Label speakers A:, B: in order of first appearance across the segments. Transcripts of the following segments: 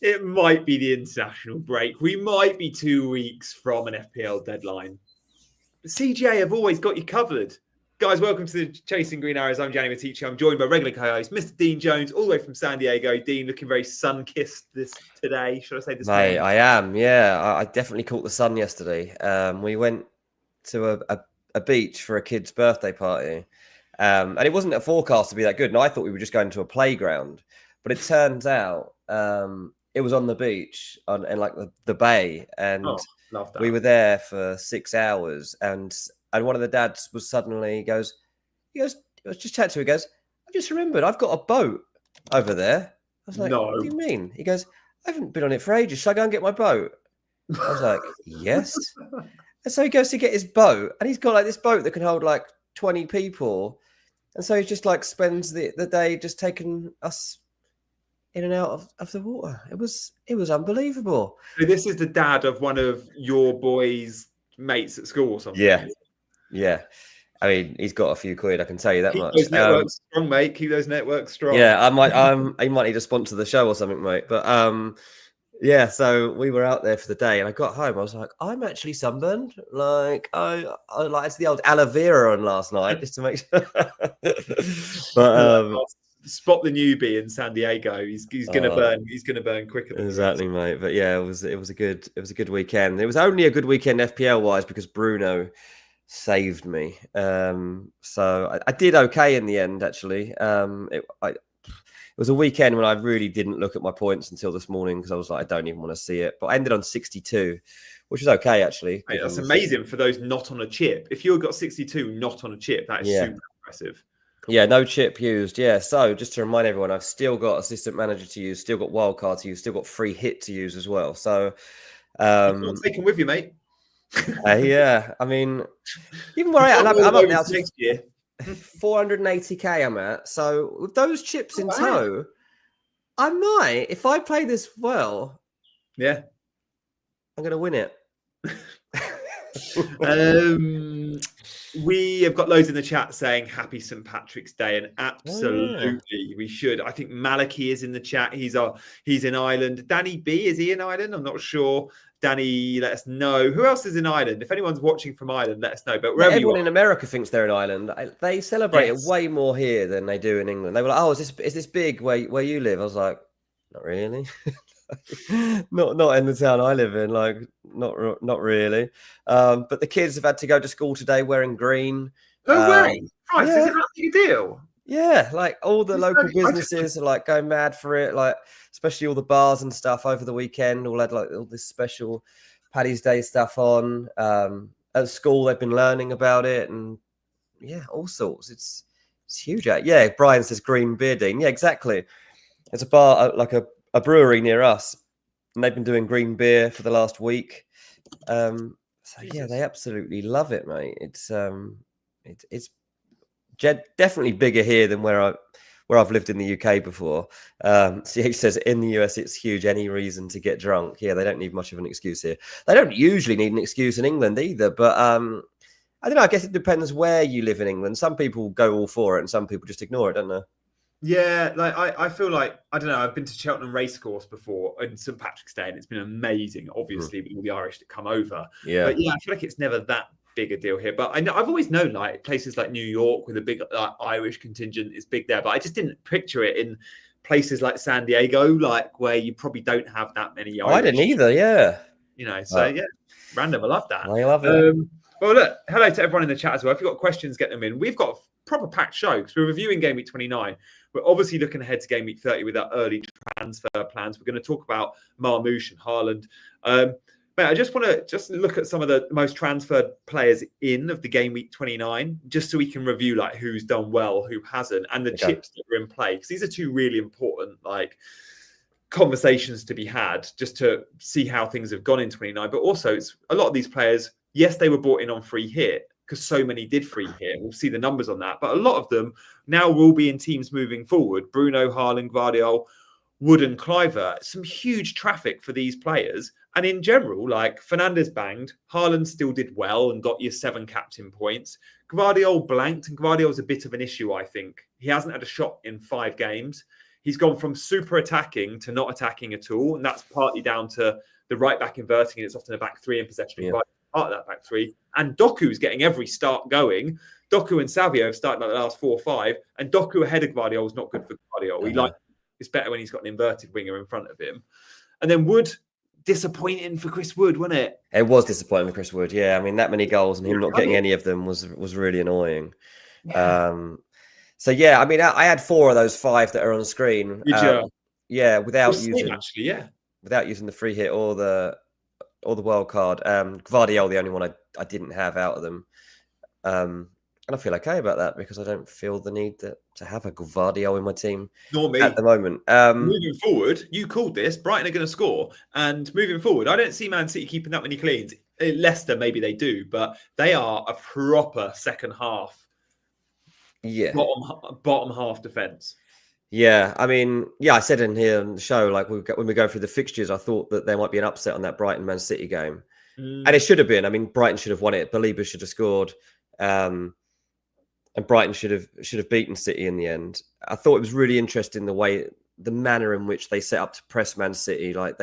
A: It might be the international break. We might be 2 weeks from an FPL deadline. CJ have always got you covered. Guys, welcome to the Chasing Green Arrows. I'm GW30. I'm joined by regular co-host, Mr. Dean Jones, all the way from San Diego. Dean, looking very sun-kissed today. Should I say this
B: Mate,
A: morning?
B: I am, yeah. I definitely caught the sun yesterday. We went to a beach for a kid's birthday party. And it wasn't a forecast to be that good. And I thought we were just going to a playground. But it turns out it was on the beach and like the bay. And
A: love that.
B: we were there for 6 hours. And one of the dads was suddenly, he goes, I was just chatting to him, he goes, I just remembered I've got a boat over there. I was like,
A: No.
B: What do you mean? He goes, I haven't been on it for ages. Should I go and get my boat? I was like, yes. And so he goes to get his boat, and he's got like this boat that can hold like 20 people. And so he just like spends the day just taking us in and out of the water. It was unbelievable.
A: So this is the dad of one of your boys' mates at school or something?
B: Yeah. I mean, he's got a few quid, I can tell you that much.
A: Keep those networks strong, mate. Keep those networks strong.
B: Yeah, he might need to sponsor the show or something, mate. But yeah, so we were out there for the day, and I got home. I was like, I'm actually sunburned. Like I liked the old aloe vera on last night just to make sure. But
A: spot the newbie in San Diego. He's gonna burn. He's gonna burn quicker than
B: exactly, mate. But yeah, it was a good weekend. It was only a good weekend FPL wise because Bruno saved me. So I did okay in the end, actually. It was a weekend when I really didn't look at my points until this morning because I was like, I don't even want to see it. But I ended on 62, which is okay, actually.
A: Mate, that's amazing for those not on a chip. If you've got 62 not on a chip, that is super impressive.
B: Yeah, no chip used. Yeah, so just to remind everyone, I've still got assistant manager to use, still got wildcard to use, still got free hit to use as well. So
A: take them with you, mate.
B: Yeah, I mean, even where I'm up now next year. 480k I'm at. So with those chips in tow, I might, if I play this well,
A: yeah,
B: I'm going to win it.
A: We have got loads in the chat saying happy St. Patrick's Day, and absolutely we should. I think Maliki is in the chat. He's in Ireland. Danny B, is he in Ireland? I'm not sure. Danny, let us know. Who else is in Ireland? If anyone's watching from Ireland, let us know. But
B: everyone in America thinks they're in Ireland. They celebrate it way more here than they do in England. They were like, "Oh, is this big where you live?" I was like, "Not really." not in the town I live in. Like, not really. But the kids have had to go to school today wearing green.
A: No way! Christ, is it that big a deal?
B: Yeah, like all the local businesses are like going mad for it. Like, especially all the bars and stuff over the weekend. All had like all this special Paddy's Day stuff on. At school, they've been learning about it, and yeah, all sorts. It's huge. Yeah, Brian says green beer, Dean. Yeah, exactly. It's a bar, like a brewery near us, and they've been doing green beer for the last week. So yeah, they absolutely love it, mate. It's definitely bigger here than where I've lived in the UK before. CH says in the US it's huge. Any reason to get drunk? Yeah, they don't need much of an excuse here. They don't usually need an excuse in England either. But I don't know. I guess it depends where you live in England. Some people go all for it, and some people just ignore it, don't they?
A: Yeah, like I feel like, I don't know, I've been to Cheltenham Racecourse before on St. Patrick's Day, and it's been amazing, obviously, with all the Irish that come over.
B: Yeah.
A: But yeah, I feel like it's never that big a deal here. But I've always known like places like New York with a big Irish contingent is big there. But I just didn't picture it in places like San Diego, like where you probably don't have that many Irish.
B: I didn't either, yeah.
A: You know, so yeah, random. I love that.
B: I love it.
A: Well, look, hello to everyone in the chat as well. If you've got questions, get them in. We've got a proper packed show because we're reviewing Game Week 29. We're obviously looking ahead to Game Week 30 with our early transfer plans. We're going to talk about Marmoush and Haaland. But I just want to look at some of the most transferred players of the Game Week 29, just so we can review like who's done well, who hasn't, and the chips that are in play. Because these are two really important like conversations to be had, just to see how things have gone in 29. But also, it's a lot of these players. Yes, they were brought in on free hit because so many did free hit. We'll see the numbers on that. But a lot of them now will be in teams moving forward. Bruno, Haaland, Gvardiol, Wood and Cliver. Some huge traffic for these players. And in general, like Fernandes banged, Haaland still did well and got your 7 captain points. Gvardiol blanked, and Gvardiol's a bit of an issue, I think. He hasn't had a shot in 5 games. He's gone from super attacking to not attacking at all. And that's partly down to the right back inverting. And it's often a back three in possession.
B: Yeah.
A: Part of that back three. And Doku's getting every start going. Doku and Savio have started like the last 4 or 5. And Doku ahead of Guardiola is not good for Guardiola. It's better when he's got an inverted winger in front of him. And then Wood, disappointing for Chris Wood, wasn't it?
B: It was disappointing for Chris Wood. Yeah, I mean, that many goals and him not getting any of them was really annoying. Yeah. So yeah, I mean, I had 4 of those 5 that are on screen. Yeah, without using the free hit or the wild card. Gvardiol, the only one I didn't have out of them. And I feel okay about that because I don't feel the need to have a Gvardiol in my team at the moment.
A: Moving forward, you called this. Brighton are going to score. And moving forward, I don't see Man City keeping that many cleans. Leicester, maybe they do, but they are a proper second half.
B: Yeah.
A: Bottom half defence.
B: Yeah, I mean, I said in here on the show, like when we go through the fixtures, I thought that there might be an upset on that Brighton-Man City game. And it should have been. I mean, Brighton should have won it. Baliba should have scored. And Brighton should have beaten City in the end. I thought it was really interesting the manner in which they set up to press Man City. Like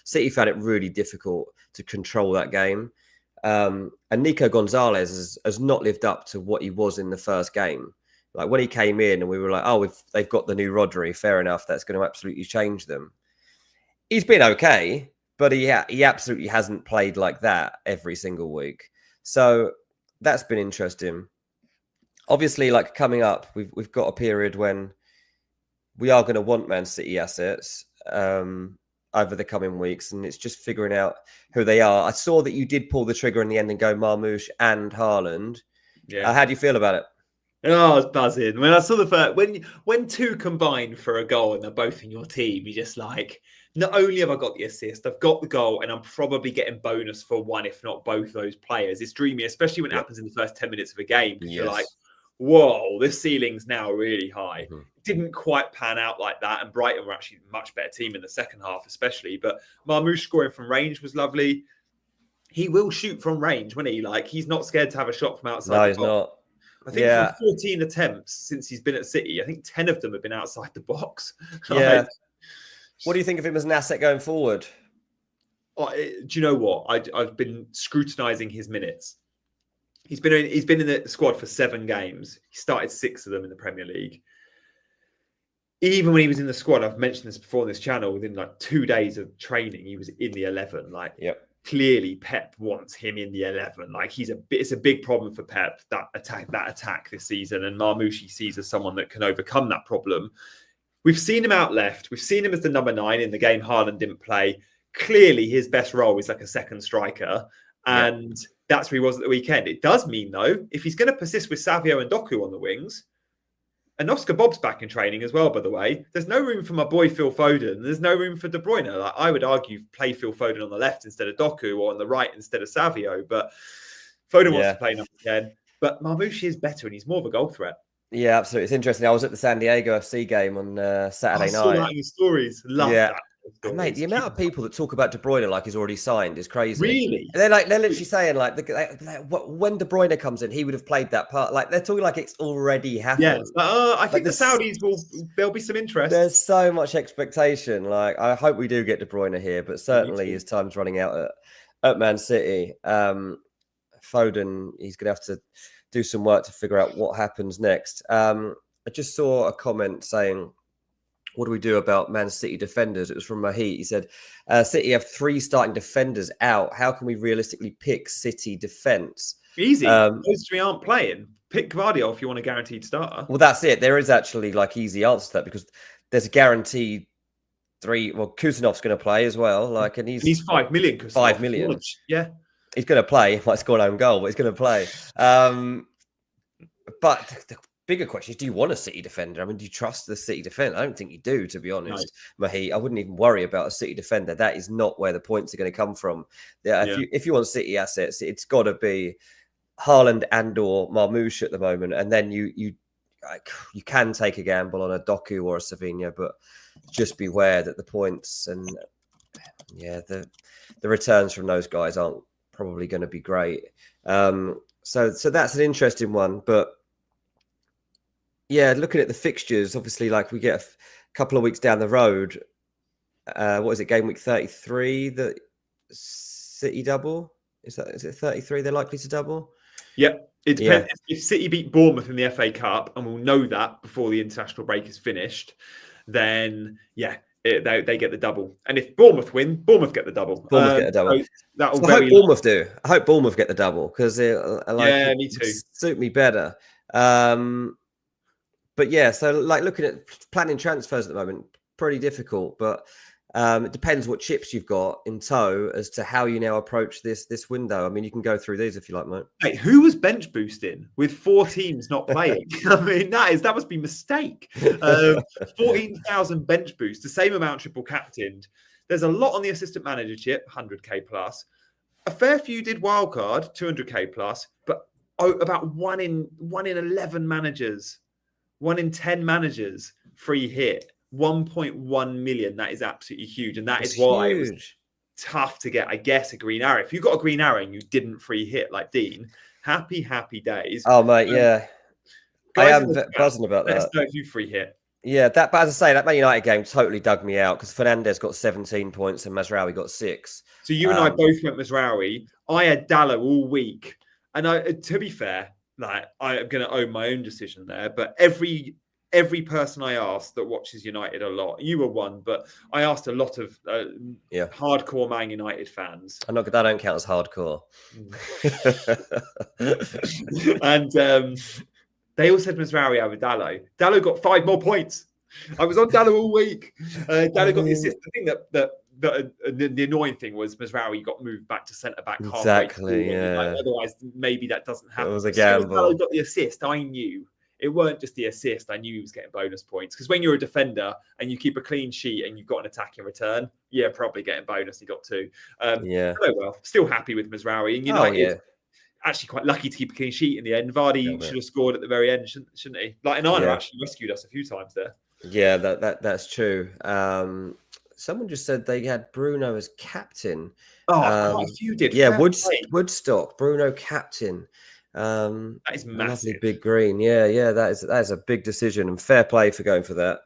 B: City found it really difficult to control that game. And Nico Gonzalez has not lived up to what he was in the first game. Like when he came in and we were like, oh, they've got the new Rodri. Fair enough. That's going to absolutely change them. He's been okay, but he absolutely hasn't played like that every single week. So that's been interesting. Obviously, like coming up, we've got a period when we are going to want Man City assets over the coming weeks, and it's just figuring out who they are. I saw that you did pull the trigger in the end and go Marmoush and Haaland. Yeah. How do you feel about it?
A: Oh, I was buzzing when I saw the first. When 2 combine for a goal and they're both in your team, you're just like, not only have I got the assist, I've got the goal, and I'm probably getting bonus for one, if not both those players. It's dreamy, especially when it happens in the first 10 minutes of a game. Because you're like, whoa, this ceiling's now really high. Mm-hmm. It didn't quite pan out like that, and Brighton were actually a much better team in the second half, especially. But Marmoush scoring from range was lovely. He will shoot from range, won't he? Like, he's not scared to have a shot from outside.
B: No, he's not.
A: I think from 14 attempts since he's been at City, I think 10 of them have been outside the box.
B: Yeah. What do you think of him as an asset going forward?
A: Do you know what? I've been scrutinising his minutes. He's been in the squad for 7 games. He started 6 of them in the Premier League. Even when he was in the squad, I've mentioned this before on this channel, within like 2 days of training, he was in the 11. Like, clearly Pep wants him in the 11. Like, it's a big problem for Pep, that attack this season. And Marmoush sees as someone that can overcome that problem. We've seen him out left. We've seen him as the number 9 in the game Haaland didn't play. Clearly his best role is like a second striker. And that's where he was at the weekend. It does mean, though, if he's going to persist with Savio and Doku on the wings, and Oscar Bob's back in training as well, by the way, there's no room for my boy Phil Foden. There's no room for De Bruyne. Like, I would argue play Phil Foden on the left instead of Doku, or on the right instead of Savio. But Foden wants to play number 10. But Marmoush is better, and he's more of a goal threat.
B: Yeah, absolutely. It's interesting. I was at the San Diego FC game on Saturday night. I saw
A: that in the stories. Love that.
B: And mate, the amount of people that talk about De Bruyne like he's already signed is crazy.
A: Really?
B: And they're literally saying like when De Bruyne comes in, he would have played that part. Like they're talking like it's already happened.
A: Yeah, I think the Saudis there'll be some interest.
B: There's so much expectation. Like I hope we do get De Bruyne here, but certainly his time's running out at Man City. Foden, he's going to have to do some work to figure out what happens next. I just saw a comment saying, what do we do about Man City defenders? It was from Mahit. He said, City have 3 starting defenders out. How can we realistically pick City defence?
A: Easy. Those 3 aren't playing. Pick Gvardiol if you want a guaranteed starter.
B: Well, that's it. There is actually like easy answer to that because there's a guaranteed 3. Well, Kusanov's going to play as well. Like, and he's
A: 5 million. Kusanov.
B: 5 million.
A: Yeah.
B: He's going to play. He might score an own goal, but he's going to play. But the bigger question is, do you want a City defender? I mean, do you trust the City defender? I don't think you do, to be honest, Mahit. I wouldn't even worry about a City defender. That is not where the points are going to come from. If you want City assets, it's got to be Haaland and or Marmoush at the moment. And then you can take a gamble on a Doku or a Savinha, but just beware that the points and the returns from those guys aren't probably going to be great. So that's an interesting one, but yeah, looking at the fixtures, obviously, like we get couple of weeks down the road, what is it? Game week 33, the City double. Is it 33? They're likely to double.
A: Yep. It depends if City beat Bournemouth in the FA Cup, and we'll know that before the international break is finished. Then they get the double, and if Bournemouth win, Bournemouth get the double.
B: Bournemouth get a double.
A: So
B: I hope Bournemouth do. I hope Bournemouth get the double because
A: me too.
B: Suit me better. But yeah, so like looking at planning transfers at the moment, pretty difficult. But it depends what chips you've got in tow as to how you now approach this window. I mean, you can go through these if you like, mate.
A: Hey, who was bench boosting with 4 teams not playing? I mean, that must be a mistake. 14,000 bench boost, the same amount triple captained. There's a lot on the assistant manager chip, 100k plus. A fair few did wildcard, 200k plus, but about 1 in 11 managers, 1 in 10 managers free hit. 1.1 million. That is absolutely huge, and that's why it was tough to get, I guess, a green arrow. If you got a green arrow and you didn't free hit like Dean, happy days.
B: Oh mate, yeah. I am buzzing about that.
A: Let us know if you free hit.
B: Yeah, but as I say, that Man United game totally dug me out because Fernandes got 17 points and Mazraoui got 6.
A: So you and I both went Mazraoui. I had Dallo all week, and to be fair, like I am going to own my own decision there. But every person I asked that watches United a lot, you were one, but I asked a lot of hardcore Man United fans.
B: That don't count as hardcore.
A: And they all said Mazraoui over Dallo. Dallo got 5 more points. I was on Dallo all week. Dallo got the assist. The thing the annoying thing was Mazraoui got moved back to centre back.
B: Exactly. Yeah.
A: Otherwise, maybe that doesn't happen.
B: It was a gamble.
A: Dallo got the assist. I knew. It weren't just the assist. I knew he was getting bonus points because when you're a defender and you keep a clean sheet and you've got an attack in return, probably getting bonus. He got 2. Oh well, still happy with Mazraoui. And United actually quite lucky to keep a clean sheet in the end. Vardy should have scored at the very end, shouldn't he? Like Anana actually rescued us a few times there. Yeah,
B: that's true. Someone just said they had Bruno as captain.
A: Oh, quite a few did.
B: Yeah, Woodstock, Bruno captain.
A: That is massive.
B: Lovely big green. Yeah, that is a big decision and fair play for going for that.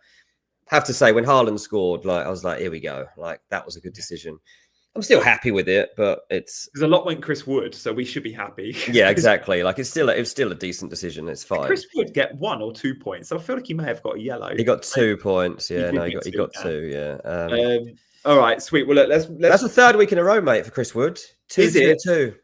B: Have to say, when Haaland scored, like I was like, here we go. Like that was a good decision. I'm still happy with it, but there's
A: a lot went Chris Wood, so we should be happy.
B: Yeah, exactly. Like it's still a decent decision. It's fine.
A: Chris Wood get 1 or 2 points. I feel like he may have got a yellow.
B: He got 2 points. Yeah, he got 2. Yeah.
A: All right, sweet. Well, let's.
B: That's the 3rd week in a row, mate, for Chris Wood. 2-2.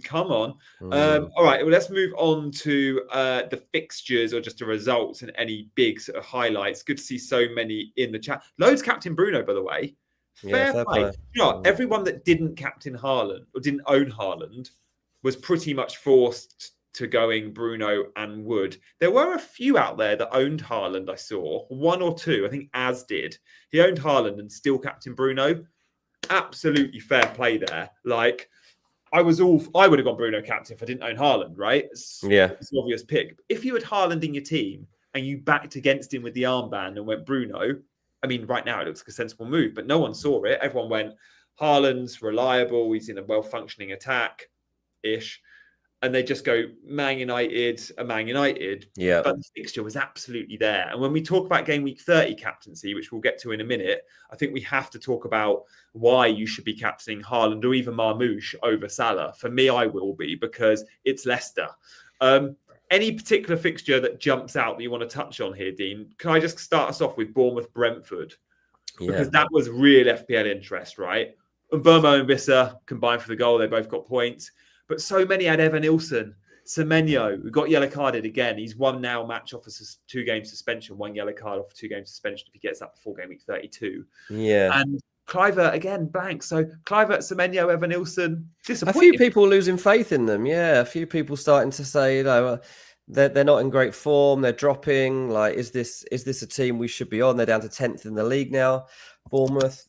A: Come on. All right, well, let's move on to the fixtures or just the results and any big sort of highlights. Good to see so many in the chat. Loads captain Bruno, by the way. Fair play. You know, everyone that didn't captain Haaland or didn't own Haaland was pretty much forced to going Bruno and Wood. There were a few out there that owned Haaland, I saw. 1 or 2, I think Az did. He owned Haaland and still captain Bruno. Absolutely fair play there. Like, I would have gone Bruno captain if I didn't own Haaland, right? It's an obvious pick. If you had Haaland in your team and you backed against him with the armband and went Bruno, I mean, right now it looks like a sensible move, but no one saw it. Everyone went, Haaland's reliable. He's in a well-functioning attack-ish. And they just go, Man United.
B: Yeah.
A: But the fixture was absolutely there. And when we talk about game week 30 captaincy, which we'll get to in a minute, I think we have to talk about why you should be captaining Haaland or even Marmoush over Salah. For me, I will be, because it's Leicester. Any particular fixture that jumps out that you want to touch on here, Dean? Can I just start us off with Bournemouth-Brentford? Because that was real FPL interest, right? And Burmo and Visser combined for the goal. They both got points. But so many had Evan Nilsson, Semenyo, who got yellow carded again. He's 1 now match off a 2-game suspension, 1 yellow card off a 2-game suspension if he gets up before game week 32.
B: Yeah.
A: And Cliver, again, blank. So Cliver, Semenyo, Evan Nilsson, disappointing.
B: A few people losing faith in them. Yeah, a few people starting to say, they're not in great form. They're dropping. Like, is this a team we should be on? They're down to 10th in the league now. Bournemouth.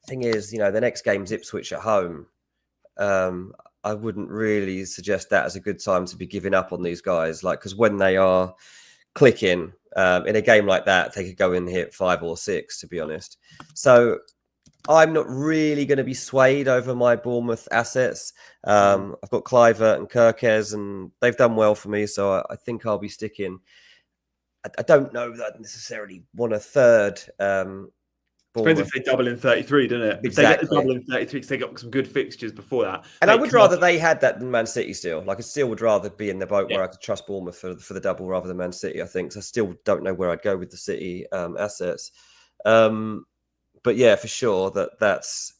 B: Thing is, the next game's Ipswich at home. I wouldn't really suggest that as a good time to be giving up on these guys. Like, because when they are clicking in a game like that, they could go in and hit 5 or 6, to be honest. So I'm not really going to be swayed over my Bournemouth assets. I've got Clivert and Kirkes, and they've done well for me, so I think I'll be sticking. I don't know that I necessarily want a third.
A: Depends if
B: Bournemouth.
A: they double in 33, doesn't it? If they get the
B: Exactly.
A: double in 33, because they got some good fixtures before that.
B: And I would rather they had that than Man City still. Like, I still would rather be in the boat where I could trust Bournemouth for the double rather than Man City, I think. So I still don't know where I'd go with the City assets. But yeah, for sure, that's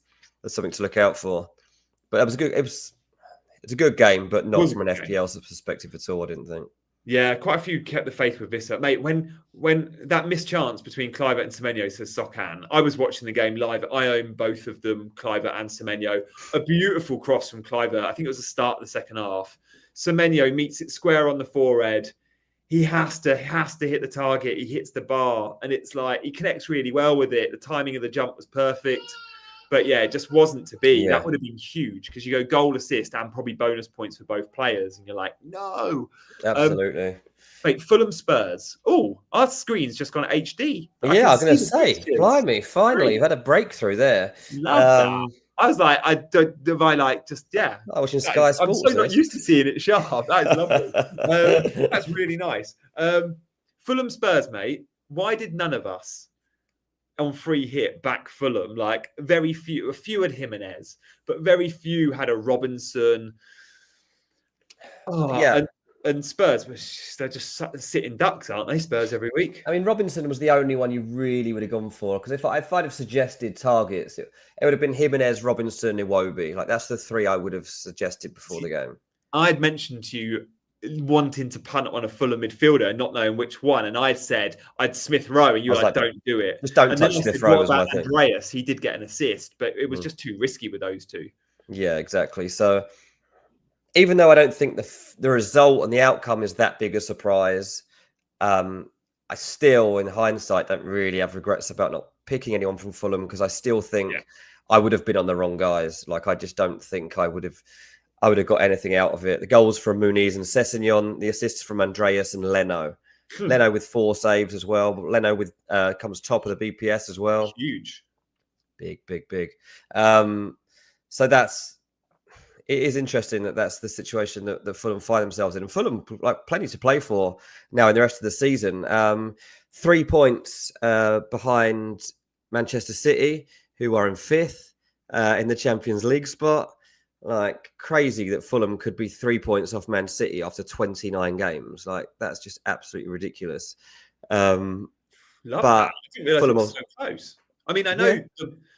B: something to look out for. But it's a good game, but not from an FPL perspective at all, I didn't think.
A: Yeah, quite a few kept the faith with this. Mate, when that missed chance between Kluivert and Semenyo, says Sokan, I was watching the game live. I own both of them, Kluivert and Semenyo. A beautiful cross from Kluivert. I think it was the start of the second half. Semenyo meets it square on the forehead. He has to hit the target. He hits the bar, and it's like he connects really well with it. The timing of the jump was perfect. But yeah, it just wasn't to be. Yeah. That would have been huge because you go goal, assist, and probably bonus points for both players. And you're like, no.
B: Absolutely.
A: Wait, Fulham Spurs. Oh, our screen's just gone HD.
B: Yeah, I was going to say, blimey, finally, you've had a breakthrough there.
A: Love that. I was like, I
B: watching Sky Sports.
A: I'm so not used to seeing it sharp. That is lovely. That's really nice. Fulham Spurs, mate. Why did none of us on free hit back Fulham? Like a few had Jimenez, but very few had a Robinson. And Spurs, they're just sitting ducks, aren't they? Spurs every week.
B: I mean, Robinson was the only one you really would have gone for, because if I'd have suggested targets, it would have been Jimenez, Robinson, Iwobi. Like, that's the three I would have suggested before the game.
A: I'd mentioned to you wanting to punt on a Fulham midfielder and not knowing which one, and I said I'd Smith Rowe, and you were like, don't do it.
B: Just don't touch Smith Rowe.
A: About Andreas, he did get an assist, but it was just too risky with those two.
B: Yeah, exactly. So even though I don't think the result and the outcome is that big a surprise, I still, in hindsight, don't really have regrets about not picking anyone from Fulham, because I still think I would have been on the wrong guys. Like, I just don't think I would have got anything out of it. The goals from Muniz and Sessegnon, the assists from Andreas and Leno. Leno with 4 saves as well. But Leno comes top of the BPS as well.
A: Huge.
B: Big. So it is interesting that's the situation that Fulham find themselves in. And Fulham, like, plenty to play for now in the rest of the season. 3 points behind Manchester City, who are in 5th in the Champions League spot. Like, crazy that Fulham could be 3 points off Man City after 29 games. Like, that's just absolutely ridiculous.
A: Love that. I didn't realize it was so close. I mean, I know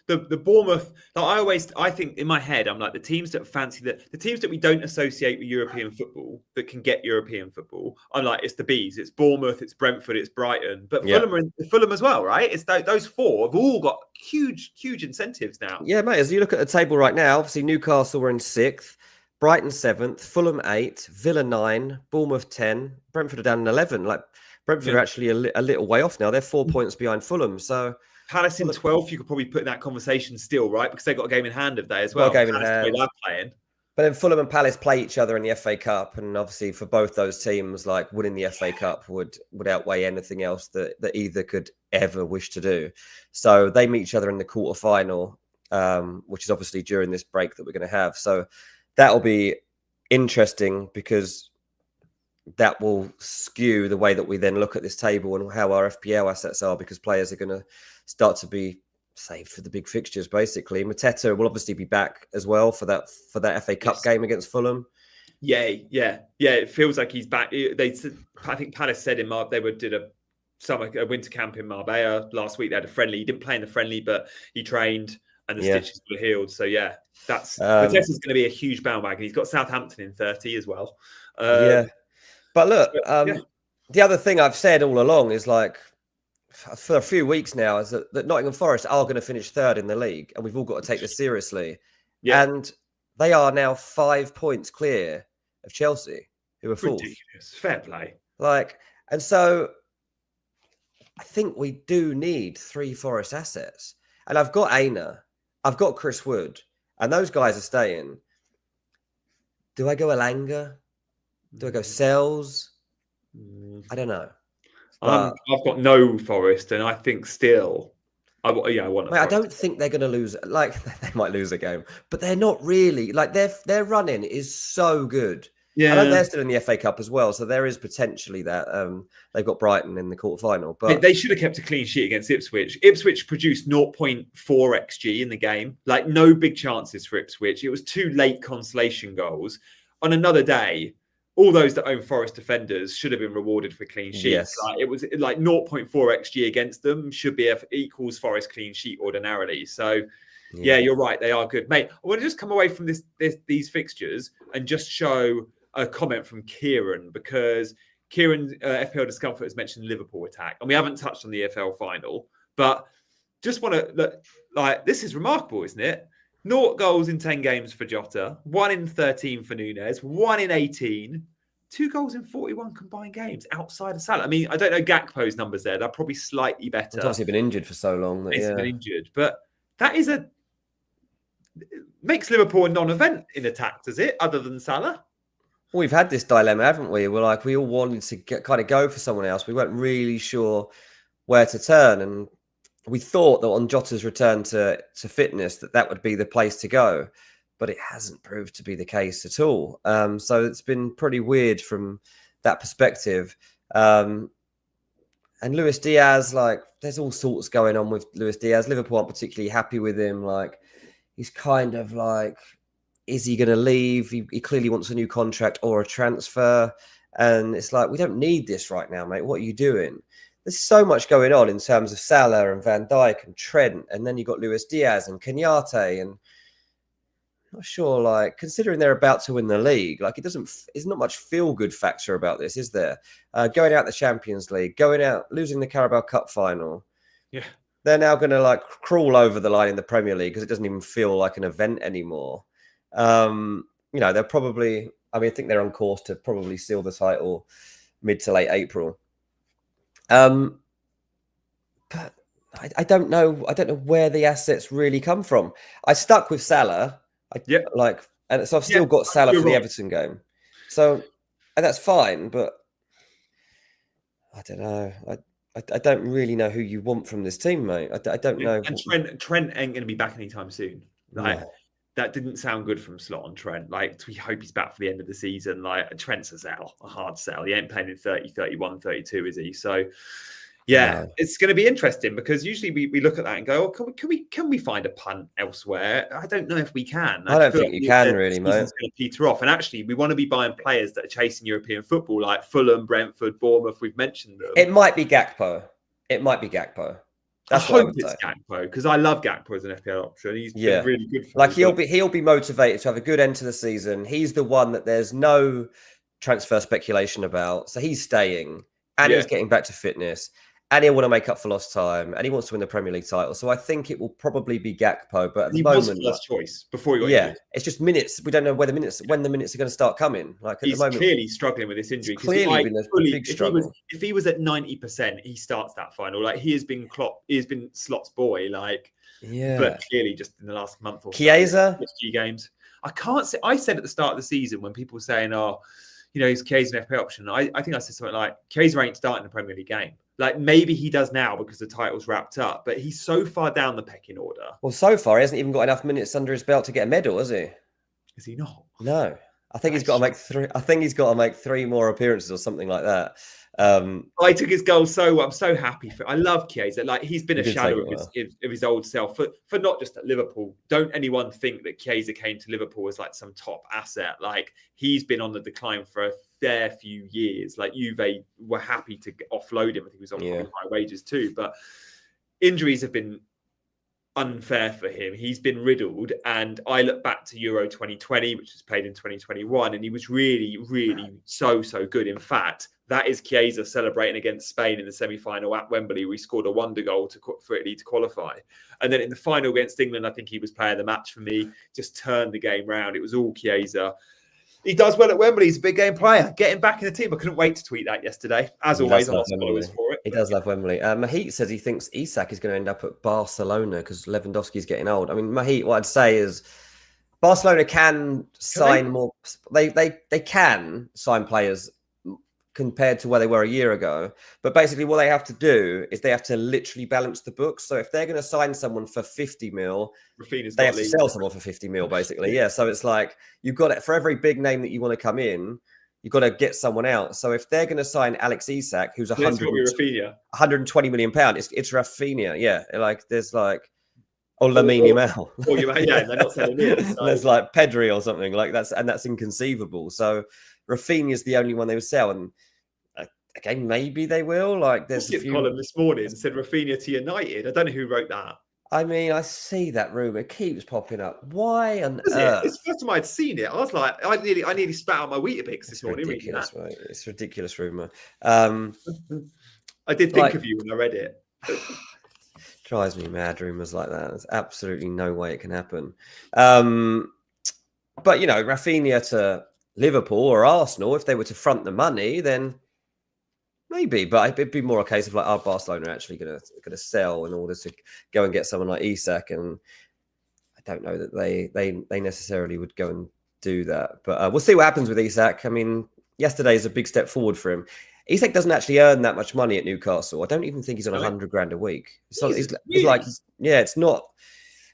A: the Bournemouth. Like, I think in my head, I'm like, the teams that fancy the teams that we don't associate with European football that can get European football. I'm like, it's the Bees, it's Bournemouth, it's Brentford, it's Brighton, but Fulham as well, right? It's those 4 have all got huge incentives now.
B: Yeah, mate. As you look at the table right now, obviously Newcastle were in 6th, Brighton 7th, Fulham 8th, Villa 9, Bournemouth 10, Brentford are down in 11. Like, Brentford are actually a little way off now. They're 4 points behind Fulham. So
A: Palace in 12th, you could probably put in that conversation still, right? Because they've got a game in hand of that as well.
B: Game in hand. Playing. But then Fulham and Palace play each other in the FA Cup, and obviously for both those teams, like, winning the FA Cup would outweigh anything else that either could ever wish to do. So they meet each other in the quarterfinal, which is obviously during this break that we're going to have. So that'll be interesting, because that will skew the way that we then look at this table and how our FPL assets are, because players are going to start to be saved for the big fixtures. Basically, Mateta will obviously be back as well for that FA Cup game against Fulham.
A: Yeah. It feels like he's back. I think Palace said they did a winter camp in Marbella last week. They had a friendly. He didn't play in the friendly, but he trained and the stitches were healed. So yeah, Mateta's going to be a huge bandwagon. He's got Southampton in 30 as well.
B: But look, the other thing I've said all along is, like, for a few weeks now, is that Nottingham Forest are going to finish 3rd in the league, and we've all got to take this seriously. Yeah. And they are now 5 points clear of Chelsea, who are 4th.
A: Ridiculous. Fair play.
B: Like, and so I think we do need 3 Forest assets. And I've got Aina, I've got Chris Wood, and those guys are staying. Do I go Elanga? Do I go Sells? I don't know.
A: I've got no Forest, and I think still, I want.
B: I don't think they're going to lose. Like, they might lose a game, but they're not really. Like, their running is so good. I know
A: Yeah.
B: they're still in the FA Cup as well, so there is potentially that. They've got Brighton in the quarterfinal, but
A: They should have kept a clean sheet against Ipswich. Ipswich produced 0.4 xG in the game, like no big chances for Ipswich. It was 2 late consolation goals. On another day, all those that own Forest defenders should have been rewarded for clean sheets.
B: yes,
A: Like, it was like 0.4 xG against them should be equals Forest clean sheet ordinarily. So yeah, you're right. They are good, mate. I want to just come away from these fixtures and just show a comment from Kieran, because Kieran, FPL Discomfort, has mentioned Liverpool attack, and we haven't touched on the EFL final, but just want to look, like, this is remarkable, isn't it? 0 goals in 10 games for Jota, 1 in 13 for Nunes, 1 in 18, 2 goals in 41 combined games outside of Salah. I mean, I don't know Gakpo's numbers there. They're probably slightly better.
B: He's obviously been injured for so long.
A: He's been injured, but that is makes Liverpool a non-event in attack, does it, other than Salah?
B: We've had this dilemma, haven't we? We're like, we all wanted to kind of go for someone else. We weren't really sure where to turn, and we thought that on Jota's return to fitness that would be the place to go, but it hasn't proved to be the case at all. So it's been pretty weird from that perspective. And Luis Diaz, like, there's all sorts going on with Luis Diaz. Liverpool aren't particularly happy with him. Like, he's kind of like, is he going to leave? He clearly wants a new contract or a transfer. And it's like, we don't need this right now, mate. What are you doing? There's so much going on in terms of Salah and Van Dijk and Trent. And then you've got Luis Diaz and Kenyatte. And I'm not sure, like, considering they're about to win the league, like, there's not much feel-good factor about this, is there? Going out the Champions League, going out, losing the Carabao Cup final.
A: Yeah.
B: They're now going to, like, crawl over the line in the Premier League because it doesn't even feel like an event anymore. They're probably, I think they're on course to probably seal the title mid to late April. But I don't know where the assets really come from. I stuck with Salah. And so I've still got Salah for the Everton game. So, and that's fine, but I don't know. I don't really know who you want from this team, mate. I don't know.
A: And Trent ain't going to be back anytime soon. That didn't sound good from Slot on Trent. Like, we hope he's back for the end of the season. Like, Trent's a hard sell. He ain't playing in 30, 31, 32, is he? So, yeah, It's going to be interesting, because usually we look at that and go, oh, can we find a punt elsewhere? I don't know if we can.
B: I don't think you can, really, mate.
A: It's going to peter off. And actually, we want to be buying players that are chasing European football, like Fulham, Brentford, Bournemouth. We've mentioned them.
B: It might be Gakpo. That's
A: I hope it's Gakpo, because I love Gakpo as an FPL option. He's been really good for
B: me. He'll be motivated to have a good end to the season. He's the one that there's no transfer speculation about. So he's staying, and he's getting back to fitness, and he'll want to make up for lost time, and he wants to win the Premier League title. So I think it will probably be Gakpo. But at the moment,
A: was first choice before he got injured.
B: It's just minutes. We don't know when the minutes are going to start coming. Like, at
A: he's
B: the moment,
A: clearly struggling with this injury.
B: Clearly been a big struggle.
A: If he was at 90%, he starts that final. Like, he has been Slot's boy. Like, but clearly just in the last month or
B: Chiesa
A: games. I can't say. I said at the start of the season, when people were saying, "Oh, he's Chiesa an FPL option," I think I said something like, "Chiesa ain't starting the Premier League game." Like, maybe he does now because the title's wrapped up, but he's so far down the pecking order.
B: Well, so far, he hasn't even got enough minutes under his belt to get a medal, has he?
A: Is he not?
B: No. I think he's got to make 3. I think he's got to make 3 more appearances or something like that.
A: I took his goal I'm so happy for. I love Chiesa. Like, he's been a shadow of his old self for not just at Liverpool. Don't anyone think that Chiesa came to Liverpool as like some top asset. Like, he's been on the decline for a fair few years. Like, Juve were happy to offload him. I think he was on high wages too. But injuries have been unfair for him. He's been riddled, and I look back to Euro 2020, which was played in 2021, and he was really, really so good. In fact, that is Chiesa celebrating against Spain in the semi-final at Wembley. We scored a wonder goal for Italy to qualify, and then in the final against England, I think he was player of the match for me. Just turned the game round. It was all Chiesa. He does well at Wembley. He's a big game player. Get him back in the team. I couldn't wait to tweet that yesterday. As always, I lost followers for it.
B: He does love Wembley. Mahit says he thinks Isak is going to end up at Barcelona because Lewandowski's getting old. I mean, Mahit, what I'd say is Barcelona can sign more. They can sign players compared to where they were a year ago. But basically what they have to do is they have to literally balance the books. So if they're going to sign someone for 50 mil, they have to sell someone for 50 mil, basically. Yeah. So it's like, you've got it for every big name that you want to come in, you've got to get someone out. So if they're going to sign Alex Isak, who's 120 million pounds, it's Rafinha. Yeah. Like there's like, or Lamine Yamal.
A: Yeah, they're not selling in.
B: So. There's like Pedri or something like that's inconceivable. So Rafinha is the only one they would sell, and again, maybe they will. Like there's
A: a column this morning said Rafinha to United. I don't know who wrote that.
B: I mean, I see that rumor. It keeps popping up. Why on earth?
A: It's the first time I'd seen it. I was like, I nearly spat out my Weetabix this morning.
B: Ridiculous, mate. It's a ridiculous rumor.
A: I did think of you when I read it.
B: Drives me mad, rumors like that. There's absolutely no way it can happen. But Rafinha to Liverpool or Arsenal, if they were to front the money, then maybe. But it'd be more a case of like, Barcelona are actually going to sell in order to go and get someone like Isak, and I don't know that they necessarily would go and do that. But we'll see what happens with Isak. I mean, yesterday is a big step forward for him. Isak doesn't actually earn that much money at Newcastle. I don't even think he's on 100 grand a week. It's not. It's like, it's not.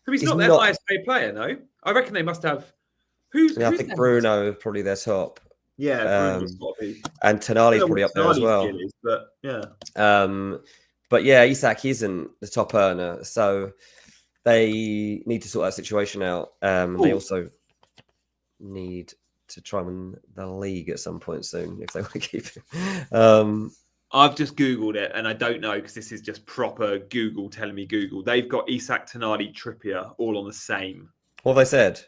A: So he's not their highest paid player, no. I reckon they must have.
B: I think Bruno is probably their top.
A: Yeah, Bruno's got to be.
B: And Tonali's probably up there as well. But yeah, Isak isn't the top earner, so they need to sort that situation out. They also need to try and win the league at some point soon if they want to keep it.
A: I've just Googled it, and I don't know because this is just proper Google telling me Google. They've got Isak, Tonali, Trippier all on the same.
B: What have they said?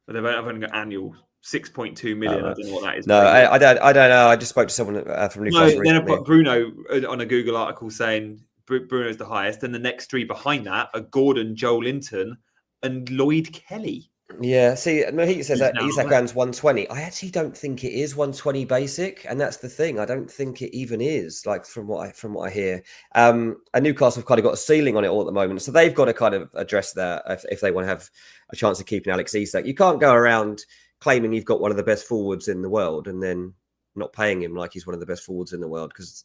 A: But they've only got annual 6.2 million. I don't know what that is.
B: No, I don't know. I just spoke to someone from Newcastle.
A: No, then I put Bruno on a Google article saying Bruno's the highest. And the next three behind that are Gordon, Joe Linton, and Lloyd Kelly.
B: Yeah, see, he says that Isak earns 120. I actually don't think it is 120 basic, and that's the thing. I don't think it even is, like from what I hear. And Newcastle have kind of got a ceiling on it all at the moment, so they've got to kind of address that if they want to have a chance of keeping Alex Isak. You can't go around claiming you've got one of the best forwards in the world and then not paying him like he's one of the best forwards in the world, because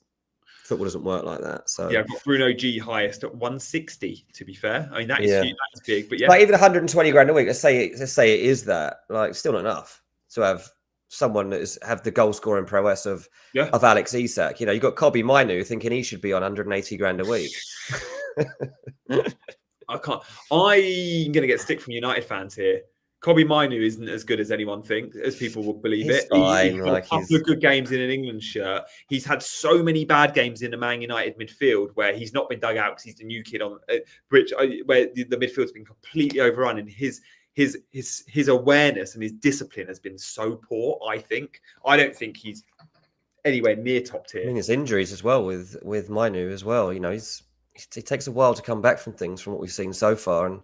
B: football doesn't work like that. So
A: yeah, I've got Bruno G highest at 160. To be fair, I mean that is huge, that's big. But yeah,
B: like even 120 grand a week. Let's say it is that, like, still not enough to have someone that have the goal scoring prowess of Alex Isak. You got Kobbie Mainoo thinking he should be on 180 grand a week.
A: I can't. I'm going to get stick from United fans here. Kobbie Mainoo isn't as good as anyone thinks, as people will believe it.
B: Fine,
A: he's had a couple of good games in an England shirt. He's had so many bad games in the Man United midfield where he's not been dug out because he's the new kid on Bridge, where the midfield's been completely overrun, and his awareness and his discipline has been so poor. I don't think he's anywhere near top tier.
B: I mean, his injuries as well with Mainoo as well. it takes a while to come back from things from what we've seen so far, and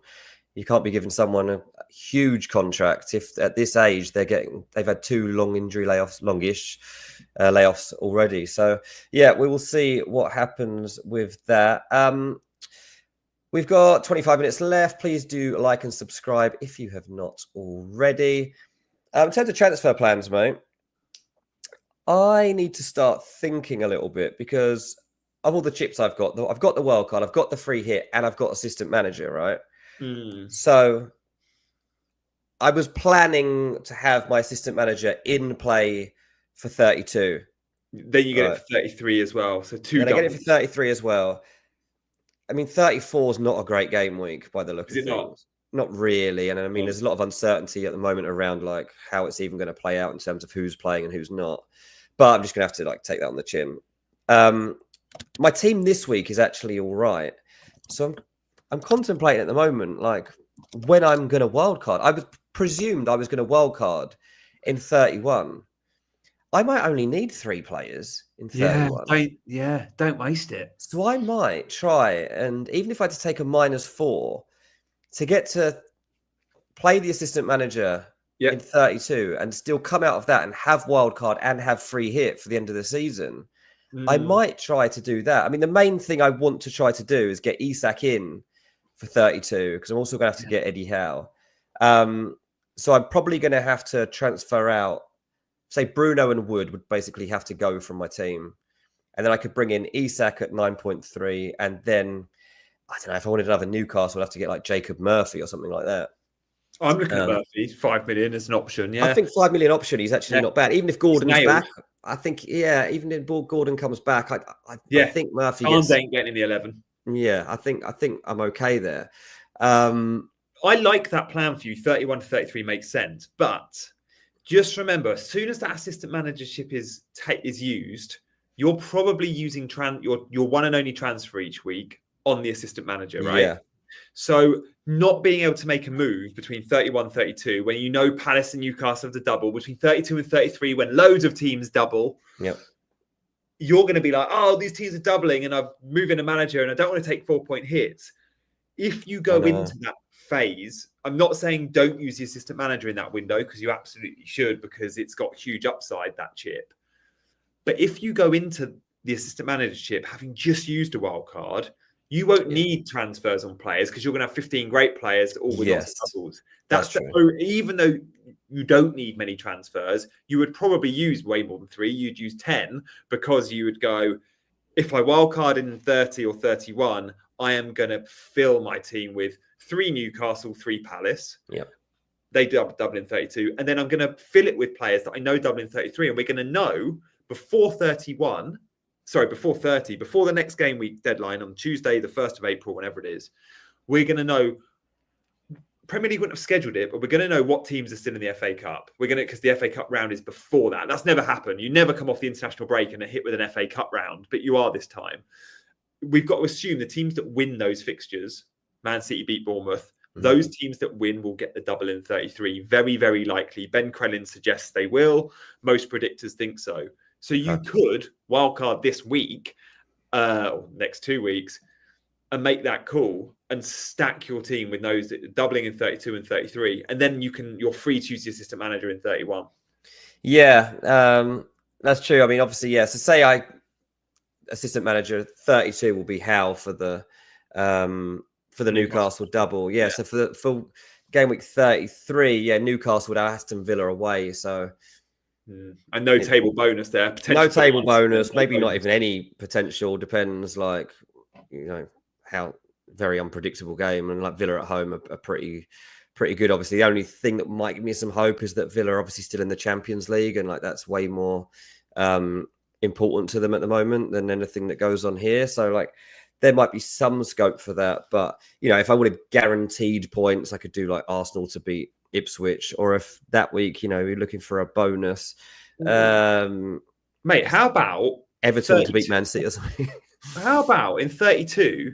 B: you can't be giving someone a huge contract if at this age they've had 2 longish layoffs already. So yeah, we will see what happens with that. We've got 25 minutes left. Please do like and subscribe if you have not already. In terms of transfer plans, mate, I need to start thinking a little bit because of all the chips I've got the wild card, I've got the free hit, and I've got assistant manager, right? So I was planning to have my assistant manager in play for 32.
A: Then you get it for 33 as well. So two.
B: And I get it for 33 as well. I mean, 34 is not a great game week by the look of things. Not really. And I mean, there's a lot of uncertainty at the moment around like how it's even going to play out in terms of who's playing and who's not. But I'm just going to have to like take that on the chin. My team this week is actually all right. So I'm contemplating at the moment, like when I'm going to wildcard. I was presumed I was going to wildcard in 31. I might only need 3 players in 31.
A: Don't waste it.
B: So I might try, and even if I had to take a -4 to get to play the assistant manager in 32 and still come out of that and have wildcard and have free hit for the end of the season, I might try to do that. I mean, the main thing I want to try to do is get Isak in for 32 because I'm also going to have to get Eddie Howe. So I'm probably going to have to transfer out say Bruno and Wood would basically have to go from my team. And then I could bring in Isak at 9.3. And then, I don't know, if I wanted another Newcastle, I'd have to get like Jacob Murphy or something like that.
A: I'm looking at Murphy, 5 million as an option. Yeah,
B: I think 5 million option, he's actually not bad. Even if Gordon's back, I think, even if Gordon comes back, I think Murphy
A: ain't getting in the 11.
B: Yeah, I think I'm okay there.
A: I like that plan for you. 31 to 33 makes sense, but just remember, as soon as that assistant managership is used, you're probably using your one and only transfer each week on the assistant manager, right?
B: Yeah.
A: So not being able to make a move between 31 and 32, when you know Palace and Newcastle have the double, between 32 and 33, when loads of teams double, you're going to be like, oh, these teams are doubling and I've moved in a manager and I don't want to take 4-point hits. If you go into that phase, I'm not saying don't use the assistant manager in that window, because you absolutely should, because it's got huge upside, that chip. But if you go into the assistant manager chip having just used a wild card, you won't need transfers on players, because you're going to have 15 great players all with lots of doubles. That's even though you don't need many transfers, you would probably use way more than 3. You'd use 10, because you would go, if I wildcard in 30 or 31, I am going to fill my team with 3 Newcastle, 3 Palace.
B: Yep.
A: They double in 32. And then I'm going to fill it with players that I know double in 33. And we're going to know before 30, before the next game week deadline on Tuesday, the 1st of April, whenever it is, we're going to know. Premier League wouldn't have scheduled it, but we're going to know what teams are still in the FA Cup. Because the FA Cup round is before that. That's never happened. You never come off the international break and are hit with an FA Cup round, but you are this time. We've got to assume the teams that win those fixtures, Man City beat Bournemouth, those teams that win will get the double in 33. Very, very likely. Ben Crellin suggests they will. Most predictors think so. So you could wildcard this week, or next 2 weeks, and make that call and stack your team with those doubling in 32 and 33. And then you're free to use the assistant manager in 31.
B: Yeah, that's true. I mean, obviously, So say assistant manager 32 will be Howe for the Newcastle double. So for game week 33, Newcastle would have Aston Villa away. So
A: and no table bonus there.
B: No table bonus, maybe not even any potential. Depends, how very unpredictable game, and like Villa at home are pretty good. Obviously, the only thing that might give me some hope is that Villa are obviously still in the Champions League, and that's way more important to them at the moment than anything that goes on here. So there might be some scope for that. But if I wanted guaranteed points, I could do like Arsenal to beat Ipswich, or if that week you're looking for a bonus,
A: mate, how about
B: Everton
A: 32?
B: To beat Man City or something?
A: How about in 32?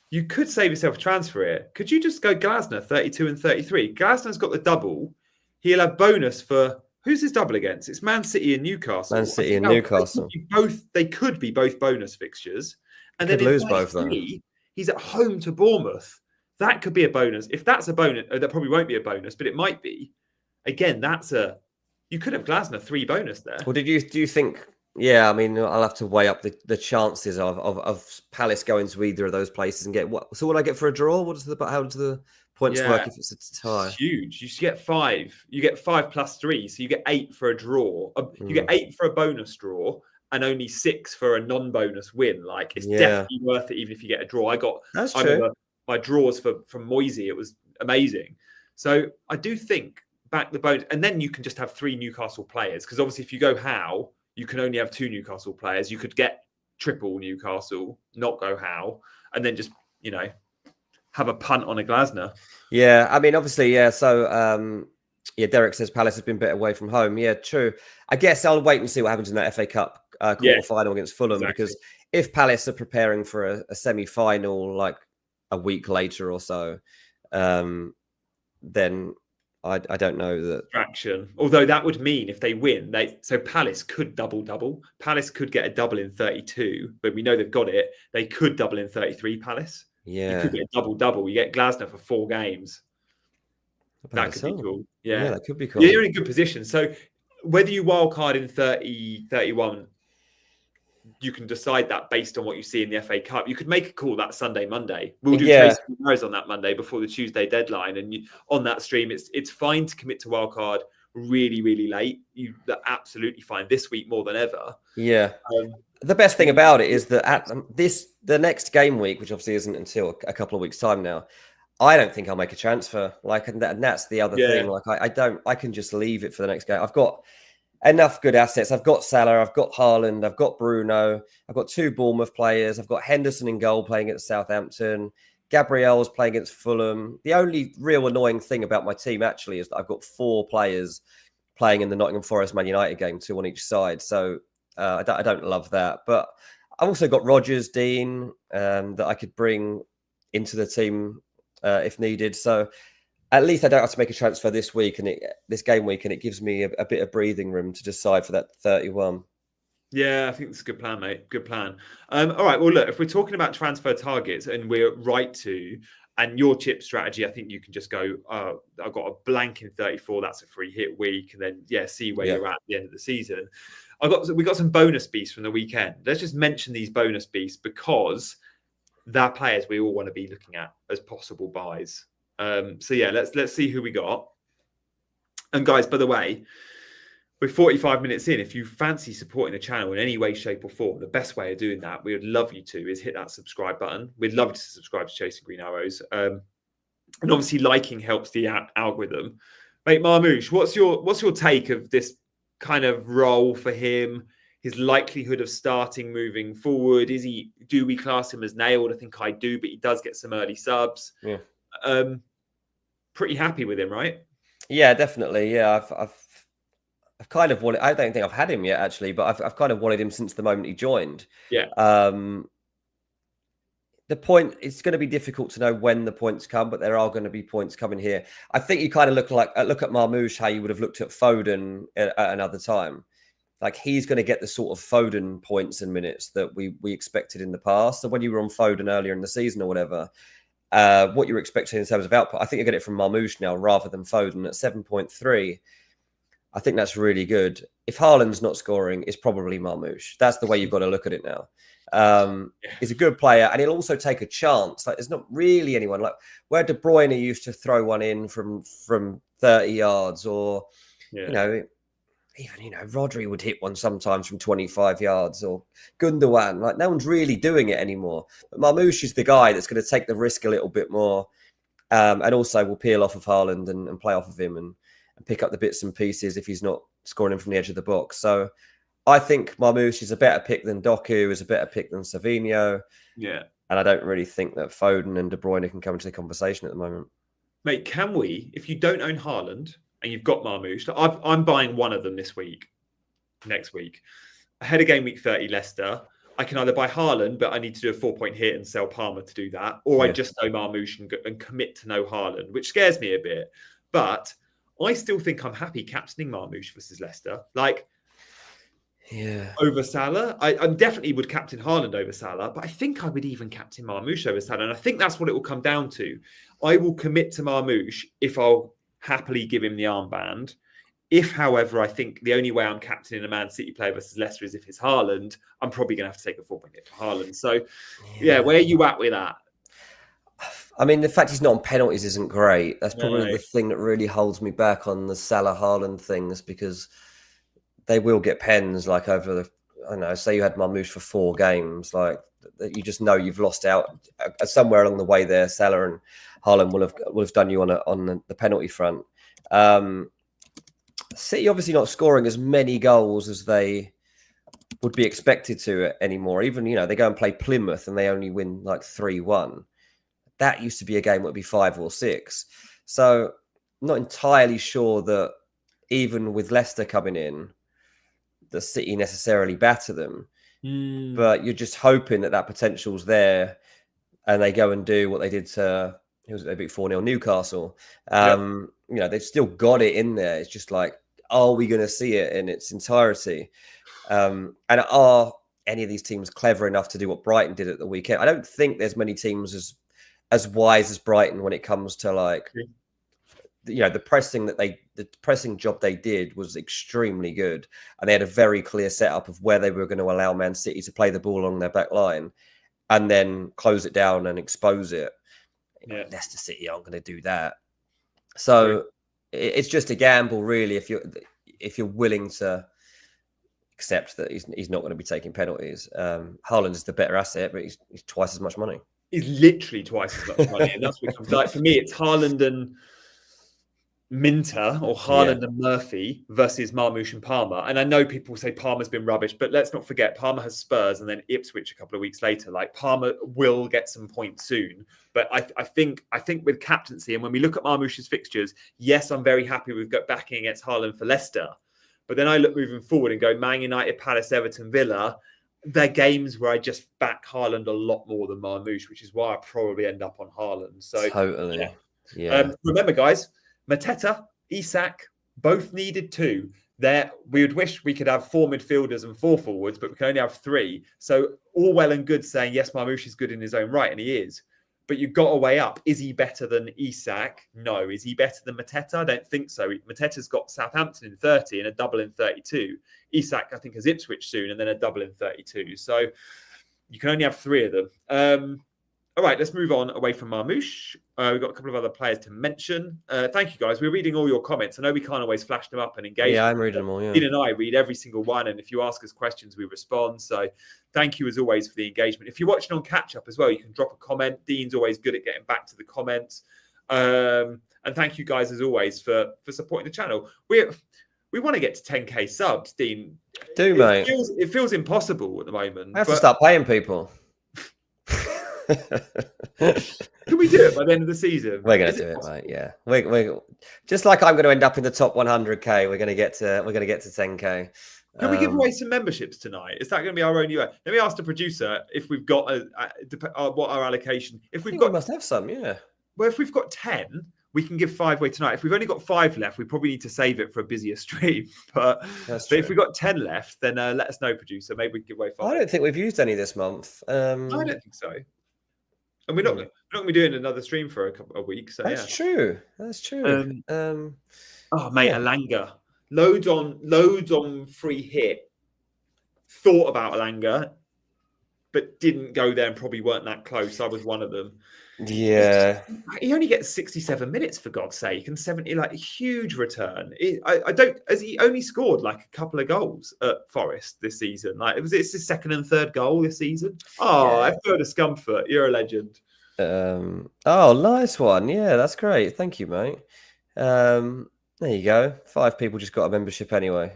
A: You could save yourself a transfer here. Could you just go Glasner 32 and 33? Glasner's got the double. He'll have bonus for who's his double against? It's Man City and Newcastle.
B: Man City and Newcastle.
A: They could be both bonus fixtures. And
B: could
A: then
B: lose both though.
A: He's at home to Bournemouth. That could be a bonus. If that's a bonus, that probably won't be a bonus, but it might be. Again, you could have Glasner 3 bonus there.
B: Well, do you think? Yeah, I mean, I'll have to weigh up the chances of Palace going to either of those places and get what. So what I get for a draw? How does the points work if it's a tie?
A: It's huge. You get 5. You get 5 plus 3, so you get 8 for a draw. You get 8 for a bonus draw, and only 6 for a non-bonus win. It's definitely worth it, even if you get a draw. That's true. My draws from Moisey, it was amazing. So I do think back the bonus, and then you can just have 3 Newcastle players, because obviously if you go Howe, you can only have 2 Newcastle players. You could get triple Newcastle, not go Howe, and then just have a punt on a Glasner.
B: Yeah, I mean, obviously, So Derek says Palace has been better away from home. Yeah, true. I guess I'll wait and see what happens in that FA Cup quarter-final against Fulham, because if Palace are preparing for a semi-final a week later or so, then I don't know that
A: traction. Although that would mean if they win, so Palace could double. Palace could get a double in 32, but we know they've got it. They could double in 33. Palace, you could get a double. You get Glasner for 4 games. That could be cool. Yeah,
B: that could be cool.
A: Yeah, you're in a good position. So whether you wildcard in 30, 31, you can decide that based on what you see in the FA Cup. You could make a call that Sunday, Monday. We'll do Tracy on that Monday before the Tuesday deadline. And on that stream, it's fine to commit to wildcard really, really late, they're absolutely fine this week more than ever.
B: Yeah. The best thing about it is that at the next game week, which obviously isn't until a couple of weeks' time now, I don't think I'll make a transfer. Like, and that's the other thing. Like, I can just leave it for the next game. I've got enough good assets. I've got Salah, I've got Haaland, I've got Bruno, I've got 2 Bournemouth players, I've got Henderson in goal playing at Southampton, Gabriel's playing against Fulham. The only real annoying thing about my team actually is that I've got 4 players playing in the Nottingham Forest Man United game, 2 on each side. So I don't love that. But I've also got Rodgers, Dean, that I could bring into the team if needed. So at least I don't have to make a transfer this week and this game week, and it gives me a bit of breathing room to decide for that 31.
A: Yeah, I think it's a good plan, mate. Good plan. All right. Well, look, if we're talking about transfer targets and we're right to, and your chip strategy, I think you can just go, I've got a blank in 34. That's a free hit week. And then, see where you're at the end of the season. We got some bonus beasts from the weekend. Let's just mention these bonus beasts because they're players we all want to be looking at as possible buys. Let's see who we got. And guys, by the way, we're 45 minutes in. If you fancy supporting the channel in any way, shape, or form, the best way of doing that, we would love you to, is hit that subscribe button. We'd love you to subscribe to Chasing Green Arrows. And obviously, liking helps the algorithm. Mate, Marmoush, what's your take of this kind of role for him? His likelihood of starting moving forward? Do we class him as nailed? I think I do, but he does get some early subs.
B: Yeah.
A: Pretty happy with him, right?
B: Yeah, definitely. Yeah, I've kind of wanted. I don't think I've had him yet, actually, but I've kind of wanted him since the moment he joined.
A: Yeah.
B: The point, it's going to be difficult to know when the points come, but there are going to be points coming here. I think you kind of look at Marmoush how you would have looked at Foden at another time. Like, he's going to get the sort of Foden points and minutes that we expected in the past. So when you were on Foden earlier in the season or whatever, what you were expecting in terms of output, I think you get it from Marmoush now rather than Foden at 7.3. I think that's really good. If Haaland's not scoring, it's probably Marmoush. That's the way you've got to look at it now. He's a good player, and he'll also take a chance. Like, there's not really anyone like where De Bruyne used to throw one in from 30 yards, or even Rodri would hit one sometimes from 25 yards, or Gundogan. Like, no one's really doing it anymore. But Marmoush is the guy that's going to take the risk a little bit more, and also will peel off of Haaland and play off of him and pick up the bits and pieces if he's not scoring him from the edge of the box. So I think Marmoush is a better pick than Doku, is a better pick than Savinho.
A: Yeah.
B: And I don't really think that Foden and De Bruyne can come into the conversation at the moment.
A: Mate, can we, if you don't own Haaland and you've got Marmoush, I'm buying one of them next week. Ahead of game week 30, Leicester. I can either buy Haaland, but I need to do a 4-point hit and sell Palmer to do that. Or I just own Marmoush and commit to no Haaland, which scares me a bit. But I still think I'm happy captaining Marmoush versus Leicester. Over Salah. I definitely would captain Haaland over Salah, but I think I would even captain Marmoush over Salah. And I think that's what it will come down to. I will commit to Marmoush if I'll happily give him the armband. If, however, I think the only way I'm captaining a Man City player versus Leicester is if it's Haaland, I'm probably going to have to take a 4-point hit for Haaland. So, where are you at with that?
B: I mean, the fact he's not on penalties isn't great. That's probably the thing that really holds me back on the Salah Haaland things, because they will get pens like over say you had Marmoush for 4 games, like you just know you've lost out somewhere along the way there. Salah and Haaland will have done you on the penalty front. City obviously not scoring as many goals as they would be expected to anymore. Even, they go and play Plymouth and they only win like 3-1. That used to be a game that would be 5 or 6. So I'm not entirely sure that even with Leicester coming in, the City necessarily batter them. But you're just hoping that potential's there and they go and do what they did to, they beat 4-0 Newcastle. They've still got it in there. It's just like, are we going to see it in its entirety? And are any of these teams clever enough to do what Brighton did at the weekend? I don't think there's many teams as wise as Brighton when it comes to the pressing job they did was extremely good, and they had a very clear setup of where they were going to allow Man City to play the ball along their back line and then close it down and expose it. Leicester City aren't going to do that. So it's just a gamble, really. If you're willing to accept that he's not going to be taking penalties. Haaland is the better asset, but he's twice as much money.
A: He's literally twice as much money, and that's what comes. Like for me, it's Haaland and Minter or Haaland and Murphy versus Marmoush and Palmer. And I know people say Palmer's been rubbish, but let's not forget Palmer has Spurs and then Ipswich a couple of weeks later. Like Palmer will get some points soon. But I think with captaincy, and when we look at Marmoush's fixtures, yes, I'm very happy with backing against Haaland for Leicester. But then I look moving forward and go Man United, Palace, Everton, Villa. They're games where I just back Haaland a lot more than Marmoush, which is why I probably end up on Haaland. So
B: totally, yeah.
A: Remember, guys, Mateta, Isak, both needed 2. We would wish we could have 4 midfielders and 4 forwards, but we can only have 3. So all well and good saying, yes, Marmoush is good in his own right, and he is. But you've got to weigh up. Is he better than Isak? No. Is he better than Mateta? I don't think so. Mateta's got Southampton in 30 and a double in 32. Isak, I think, has Ipswich soon and then a double in 32. So you can only have 3 of them. All right, let's move on away from Marmoush. We've got a couple of other players to mention. Thank you, guys. We're reading all your comments. I know we can't always flash them up and engage.
B: Yeah, I'm reading them all, yeah.
A: Dean and I read every single one, and if you ask us questions, we respond. So thank you, as always, for the engagement. If you're watching on catch-up as well, you can drop a comment. Dean's always good at getting back to the comments. And thank you, guys, as always, for supporting the channel. We want to get to 10K subs, Dean.
B: Mate.
A: It feels impossible at the moment.
B: I have to start paying people.
A: Can we do it by the end of the season?
B: We're going to do it, mate. Yeah, we're just like I'm going to end up in the top 100K. We're going to get to 10K.
A: Can we give away some memberships tonight? Is that going to be our own UA? Let me ask the producer if we've got what our allocation. If we've got,
B: we must have some, yeah.
A: Well, if we've got 10, we can give 5 away tonight. If we've only got 5 left, we probably need to save it for a busier stream. But if we've got 10 left, then let us know, producer. Maybe we can give away 5.
B: I don't think we've used any this month.
A: No, I don't think so. And we're not going to be doing another stream for a couple of weeks. So
B: That's true.
A: Oh, mate, Alanga. Loads on free hit. Thought about Alanga, but didn't go there and probably weren't that close. I was one of them.
B: Yeah.
A: He only gets 67 minutes, for God's sake, and 70, like a huge return. Has he only scored like a couple of goals at Forest this season? Like it's his second and third goal this season. Oh, yeah. I feel a scumfoot. You're a legend.
B: Oh, nice one. Yeah, that's great. Thank you, mate. There you go. 5 people just got a membership anyway.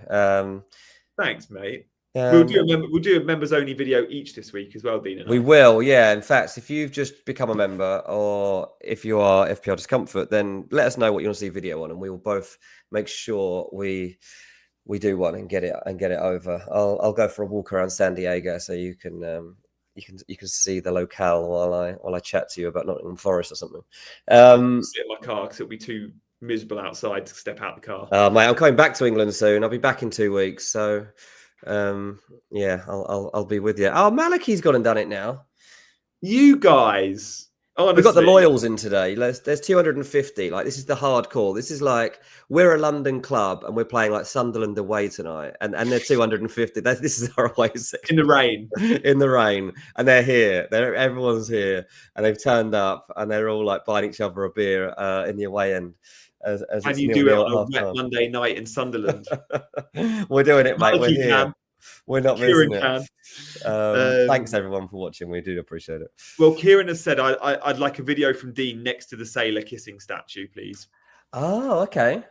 A: Thanks, mate. We'll do a members only video each this week as well, Dean.
B: We will, yeah. In fact, if you've just become a member or if you are FPL Discomfort, then let us know what you want to see video on, and we will both make sure we do one and get it over. I'll go for a walk around San Diego so you can see the locale while I chat to you about Nottingham Forest or something.
A: Sit in my car because it'll be too miserable outside to step out the car.
B: Mate, I'm coming back to England soon. I'll be back in 2 weeks, so. Yeah, I'll be with you. Oh, Malachi's gone and done it now.
A: You guys, honestly.
B: We've got the loyals in today. There's 250. Like, this is the hardcore. This is like we're a London club and we're playing like Sunderland away tonight, and they're 250. This is our away section.
A: In the rain.
B: In the rain, and they're here. Everyone's here, and they've turned up, and they're all like buying each other a beer in the away end. As
A: and you do it on a wet Monday night in Sunderland.
B: We're doing it, mate. We're here.
A: Can.
B: We're not missing it. Thanks, everyone, for watching. We do appreciate it.
A: Well, Kieran has said, I'd like a video from Dean next to the sailor kissing statue, please.
B: Oh, okay.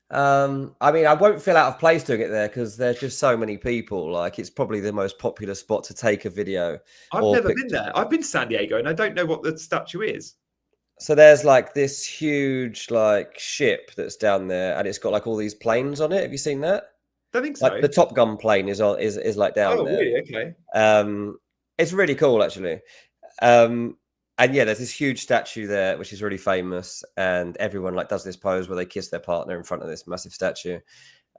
B: I mean, I won't feel out of place doing it there because there's just so many people. Like, it's probably the most popular spot to take a video.
A: I've never been there. I've been to San Diego, and I don't know what the statue is.
B: So there's like this huge like ship that's down there, and it's got like all these planes on it. Have you seen that?
A: I think so.
B: Like the Top Gun plane is like down there.
A: Oh, really? Okay.
B: It's really cool actually. And yeah, there's this huge statue there, which is really famous, and everyone like does this pose where they kiss their partner in front of this massive statue.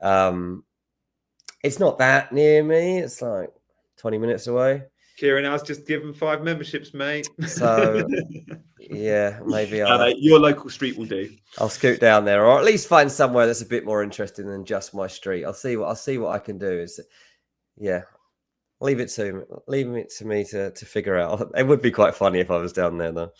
B: It's not that near me. It's like 20 minutes away.
A: Kieran, I was just given 5 memberships, mate.
B: So, yeah, maybe
A: your local street will do.
B: I'll scoot down there, or at least find somewhere that's a bit more interesting than just my street. I'll see what I can do. Leave it to me to figure out. It would be quite funny if I was down there, though.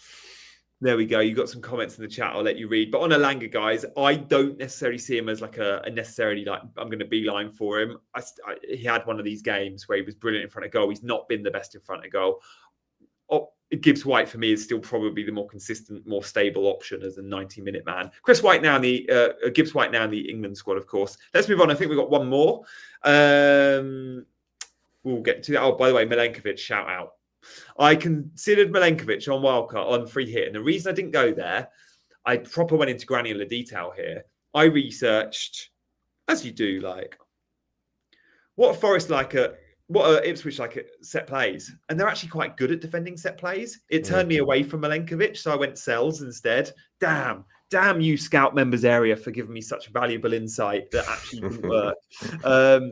A: There we go. You got some comments in the chat. I'll let you read. But on Elanga, guys, I don't necessarily see him as like a necessarily like I'm going to beeline for him. He had one of these games where he was brilliant in front of goal. He's not been the best in front of goal. Gibbs White for me is still probably the more consistent, more stable option as a 90-minute man. Gibbs White now in the England squad, of course. Let's move on. I think we've got one more. We'll get to that. Oh, by the way, Milenkovic, shout out. I considered Milenkovic on wildcard on free hit, and the reason I didn't go there, I proper went into granular detail here. I researched, as you do, like what Forest like what are Ipswich like at set plays? And they're actually quite good at defending set plays. It turned me away from Milenkovic, so I went Sells instead. Damn you, Scout Members Area, for giving me such valuable insight that actually didn't work.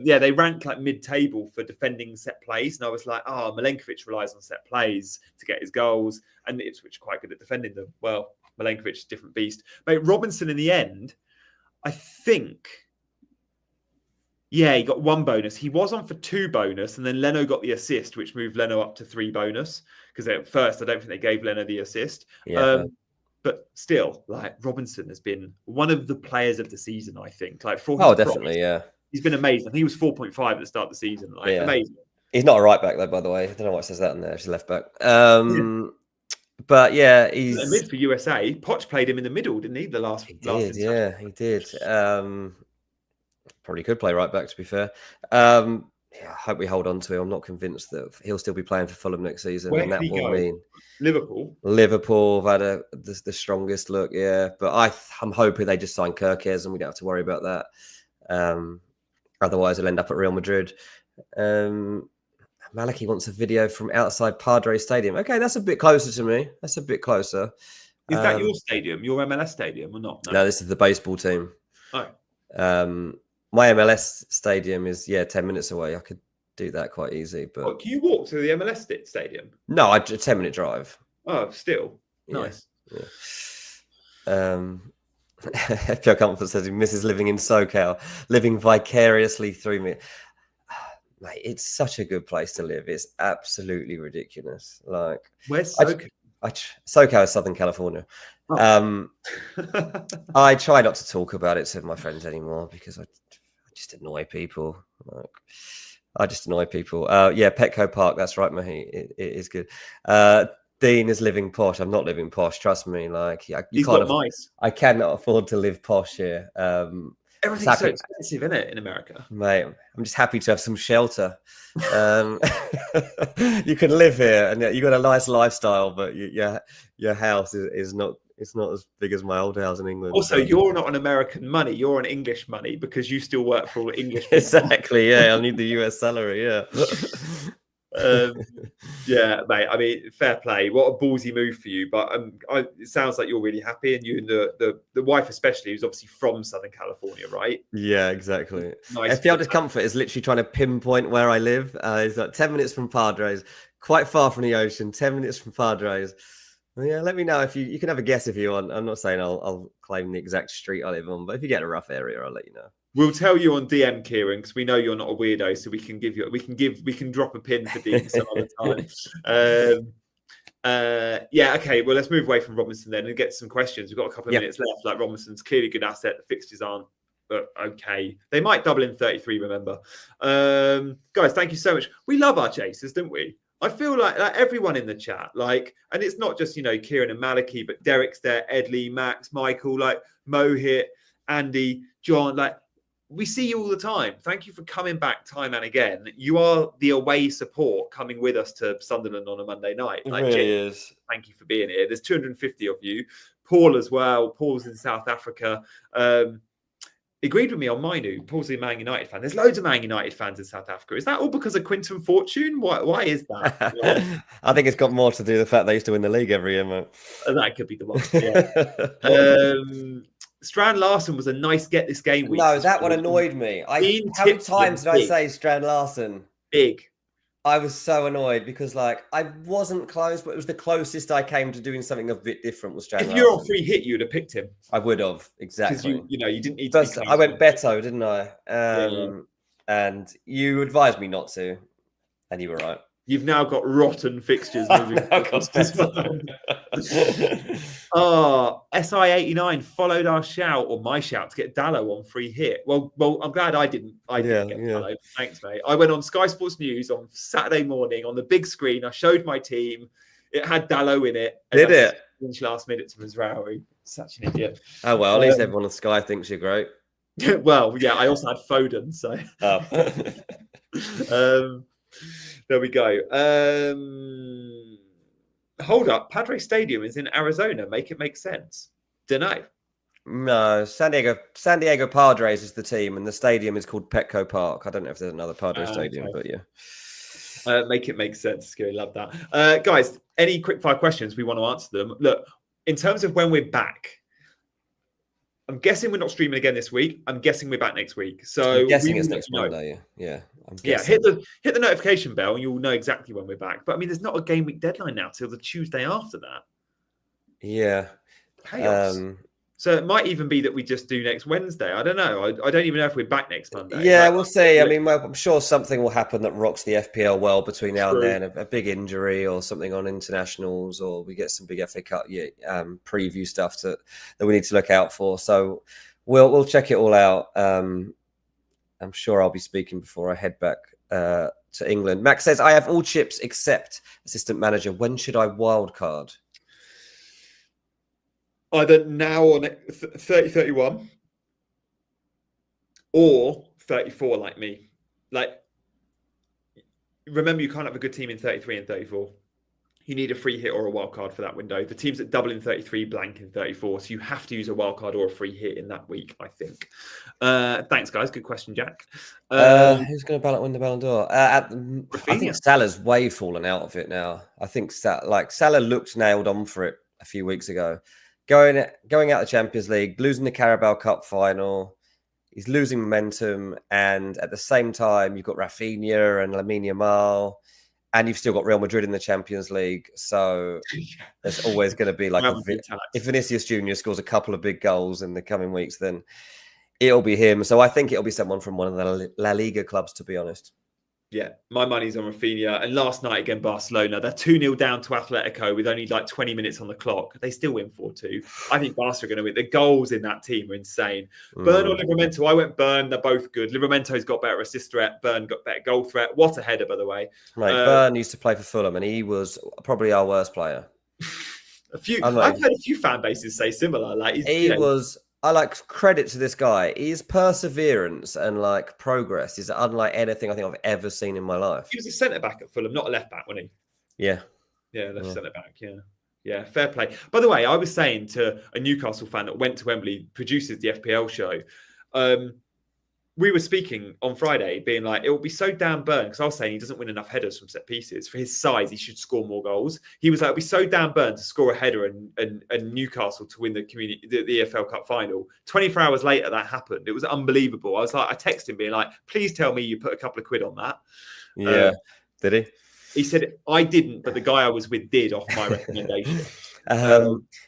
A: They ranked like mid-table for defending set plays, and I was like, Milenkovic relies on set plays to get his goals, and Ipswich are quite good at defending them. Well, Milenkovic is a different beast. Mate, Robinson in the end, I think... Yeah, he got 1 bonus. He was on for 2 bonus, and then Leno got the assist, which moved Leno up to 3 bonus. Because at first, I don't think they gave Leno the assist.
B: Yeah.
A: But still, like Robinson has been one of the players of the season, I think. Like for
B: definitely, yeah.
A: He's been amazing. I think he was 4.5 at the start of the season. Like amazing.
B: He's not a right back though, by the way. I don't know what it says that in there. He's a left back. But yeah, he's
A: in mid for USA. Poch played him in the middle, didn't he? He
B: did. Probably could play right back, to be fair. I hope we hold on to him. I'm not convinced that he'll still be playing for Fulham next season.
A: Where
B: and that will mean
A: Liverpool
B: have had the strongest look, yeah. But I'm hoping they just sign Kirkes and we don't have to worry about that. Otherwise, he'll end up at Real Madrid. Maliki wants a video from outside Padre Stadium. Okay, that's a bit closer to me. That's a bit closer.
A: Is that your stadium, your MLS stadium, or not?
B: No, this is the baseball team.
A: Oh.
B: My MLS stadium is 10 minutes away. I could do that quite easy. But
A: can you walk to the MLS stadium?
B: No, a 10-minute drive.
A: Oh, still nice.
B: Yeah. FPL Comfort says he misses living in SoCal, living vicariously through me. Mate, it's such a good place to live. It's absolutely ridiculous. Like,
A: where's SoCal?
B: SoCal is Southern California. Oh. I try not to talk about it to my friends anymore because I just annoy people. Petco Park. That's right, Mahi. It is good. Dean is living posh. I'm not living posh. Trust me. Like,
A: he's got mice.
B: I cannot afford to live posh here.
A: Everything's so expensive, isn't it, in America?
B: Mate, I'm just happy to have some shelter. You can live here and you got a nice lifestyle, but your house is not. It's not as big as my old house in England.
A: Also, you're not on American money. You're on English money because you still work for English people.
B: Exactly, yeah. I need the US salary, yeah.
A: Mate. I mean, fair play. What a ballsy move for you. But it sounds like you're really happy, and you and the wife especially, who's obviously from Southern California, right?
B: Yeah, exactly.
A: Nice.
B: FPL Discomfort is literally trying to pinpoint where I live. It's like 10 minutes from Padres, quite far from the ocean, 10 minutes from Padres. Yeah, let me know if you can have a guess if you want. I'm not saying I'll claim the exact street I live on, but if you get a rough area, I'll let you know.
A: We'll tell you on DM, Kieran, because we know you're not a weirdo, so we can drop a pin for Dean some other time. Okay. Well, let's move away from Robinson then and get some questions. We've got a couple of minutes left. Like, Robinson's clearly a good asset. The fixtures aren't okay. They might double in 33. Remember, guys, thank you so much. We love our chasers, don't we? I feel like everyone in the chat, and it's not just, Kieran and Maliki, but Derek's there, Edley, Max, Michael, Mohit, Andy, John, we see you all the time. Thank you for coming back time and again. You are the away support coming with us to Sunderland on a Monday night.
B: It really is.
A: Thank you for being here. There's 250 of you. Paul as well. Paul's in South Africa. Agreed with me on Mainu. Paul's a Man United fan. There's loads of Man United fans in South Africa. Is that all because of Quinton Fortune? Why is that?
B: I think it's got more to do with the fact they used to win the league every year, mate.
A: That could be the one. Yeah. Strand Larson was a nice get this game week.
B: No, that one annoyed me. How many times did I say Strand Larson?
A: Big.
B: I was so annoyed because I wasn't close, but it was the closest I came to doing something a bit different with Strand.
A: If you're on free hit, you would have picked him.
B: I would have, exactly.
A: Because you didn't need to.
B: I went Beto, didn't I? And you advised me not to, and you were right.
A: You've now got rotten fixtures moving forward as well. SI89 followed our shout, or my shout, to get Dallo on free hit. Well, I'm glad I didn't get Dallo. Thanks, mate. I went on Sky Sports News on Saturday morning on the big screen. I showed my team. It had Dallo in it.
B: Did it?
A: Last minute to Mazraoui. Such an idiot.
B: Oh, well, at least everyone on Sky thinks you're great.
A: Well, yeah, I also had Foden, so. There we go. Hold up. Padre Stadium is in Arizona. Make it make sense. Dunno.
B: No, San Diego Padres is the team, and the stadium is called Petco Park. I don't know if there's another Padres stadium, but yeah.
A: Make it make sense. Scary, love that. Guys, any quick fire questions? We want to answer them. Look, in terms of when we're back, I'm guessing we're not streaming again this week. I'm guessing we're back next week. So
B: I'm guessing it's next Monday. Yeah.
A: Hit the notification bell and you'll know exactly when we're back. But I mean, there's not a game week deadline now till the Tuesday after that.
B: Yeah.
A: Chaos. So it might even be that we just do next Wednesday. I don't know. I don't even know if we're back next Monday.
B: Yeah, we'll see. I mean, I'm sure something will happen that rocks the FPL well between now and then. A big injury or something on internationals, or we get some big FA Cup preview stuff that we need to look out for. So we'll check it all out. I'm sure I'll be speaking before I head back to England. Max says, I have all chips except assistant manager. When should I wildcard?
A: Either now on 30-31 or 34 like me. Like, remember, you can't have a good team in 33 and 34. You need a free hit or a wild card for that window. The teams that double in 33, blank in 34. So you have to use a wild card or a free hit in that week, I think. Thanks, guys. Good question, Jack.
B: Who's going to win the Ballon d'Or? I think Salah's way fallen out of it now. I think Salah looked nailed on for it a few weeks ago. Going out the Champions League, losing the Carabao Cup final, he's losing momentum, and at the same time, you've got Rafinha and Lamine Yamal, and you've still got Real Madrid in the Champions League. So there's always going to be like if Vinicius Junior scores a couple of big goals in the coming weeks, then it'll be him. So I think it'll be someone from one of the La Liga clubs, to be honest.
A: Yeah, my money's on Rafinha. And last night again, Barcelona, they're 2-0 down to Atletico with only like 20 minutes on the clock. They still win 4-2. I think Barca are going to win. The goals in that team are insane. Bern or Livramento? I went Bern. They're both good. Livramento's got better assist threat. Bern got better goal threat. What a header, by the way.
B: Mate, Bern used to play for Fulham, and he was probably our worst player.
A: I've heard a few fan bases say similar. Like
B: I like credit to this guy. His perseverance and like progress is unlike anything I think I've ever seen in my life.
A: He was a centre back at Fulham, not a left back, wasn't he?
B: Yeah.
A: Yeah, left centre back. Yeah, fair play. By the way, I was saying to a Newcastle fan that went to Wembley, produces the FPL show. We were speaking on Friday, being like, it will be so damn burnt, because I was saying he doesn't win enough headers from set pieces. For his size, he should score more goals. He was like, it'll be so damn burnt to score a header and Newcastle to win the EFL Cup final. 24 hours later, that happened. It was unbelievable. I was like, I texted him being like, please tell me you put a couple of quid on that.
B: Yeah. Did he?
A: He said, I didn't, but the guy I was with did off my recommendation.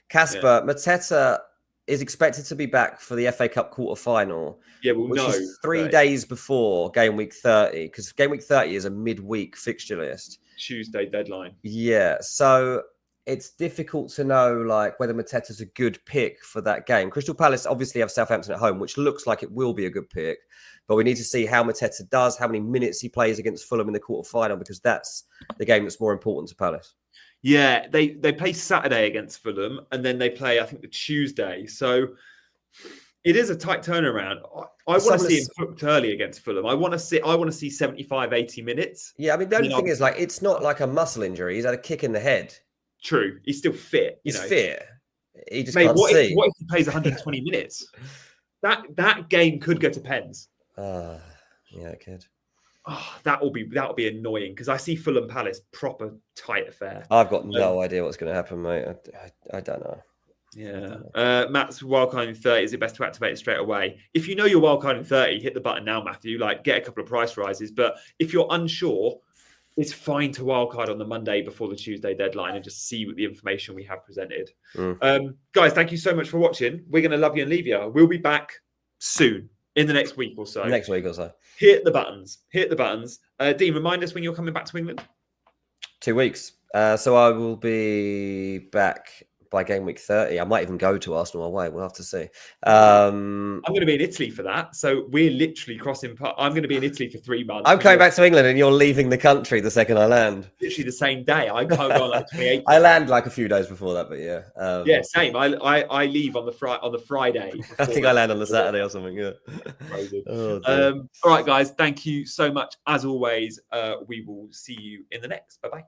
B: Casper, Mateta is expected to be back for the FA Cup quarter-final.
A: Yeah, we'll
B: which
A: know.
B: Is 3 days before Game Week 30, because Game Week 30 is a midweek fixture list.
A: Tuesday deadline.
B: Yeah, so it's difficult to know like whether Mateta's a good pick for that game. Crystal Palace obviously have Southampton at home, which looks like it will be a good pick. But we need to see how Mateta does, how many minutes he plays against Fulham in the quarter-final, because that's the game that's more important to Palace.
A: Yeah, they play Saturday against Fulham, and then they play, I think, the Tuesday. So it is a tight turnaround. I want to see him hooked early against Fulham. I want to see 75, 80 minutes.
B: Yeah, I mean, the only thing is, like, it's not like a muscle injury. He's had a kick in the head.
A: True. He's still fit.
B: He's fit. He just
A: can't see. What if he plays 120 minutes? That game could go to pens.
B: Yeah, it could.
A: Oh, that'll be annoying, because I see Fulham Palace proper tight affair.
B: I've got no idea what's going to happen, mate. I don't know.
A: Yeah. Matt's wildcard in 30. Is it best to activate it straight away? If you know your wildcard in 30, hit the button now, Matthew. Like, get a couple of price rises. But if you're unsure, it's fine to wildcard on the Monday before the Tuesday deadline and just see what the information we have presented. Guys, thank you so much for watching. We're going to love you and leave you. We'll be back soon. In the next week or so.
B: Next week or so.
A: Hit the buttons. Dean, remind us when you're coming back to England.
B: 2 weeks. So I will be back by game week 30. I might even go to Arsenal away. We'll have to see.
A: I'm going to be in Italy for that. So we're literally crossing. I'm going to be in Italy for 3 months.
B: I'm coming back to England and you're leaving the country the second I land.
A: Literally the same day. I can't go on like 28th.
B: I land like a few days before that, but yeah.
A: Yeah, same. I leave on the Friday.
B: I think I land on the Saturday or something. Yeah.
A: All right, guys. Thank you so much. As always, we will see you in the next. Bye-bye.